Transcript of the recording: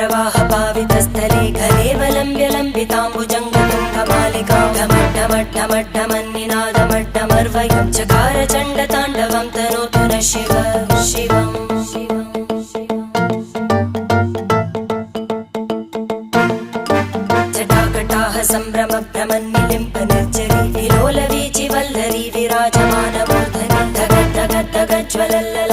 जटाटवीगलज्जलप्रवाहपावितस्थले घलेवलम्ब्यलम्बिताम्बुजङ्गतुङ्गमालिकां ढमड्ढमड्ढमड्ढमन्निनादमड्ढमर्वयं चकार चण्डताण्डवं तनोतु नः शिव शिवम् जटाकटाह सम्भ्रमभ्रमन्निलिम्पनिर्झरी विलोलवीचिवल्लरी विराजमानमूर्धनि धगद्धगद्धगज्ज्वलल्ल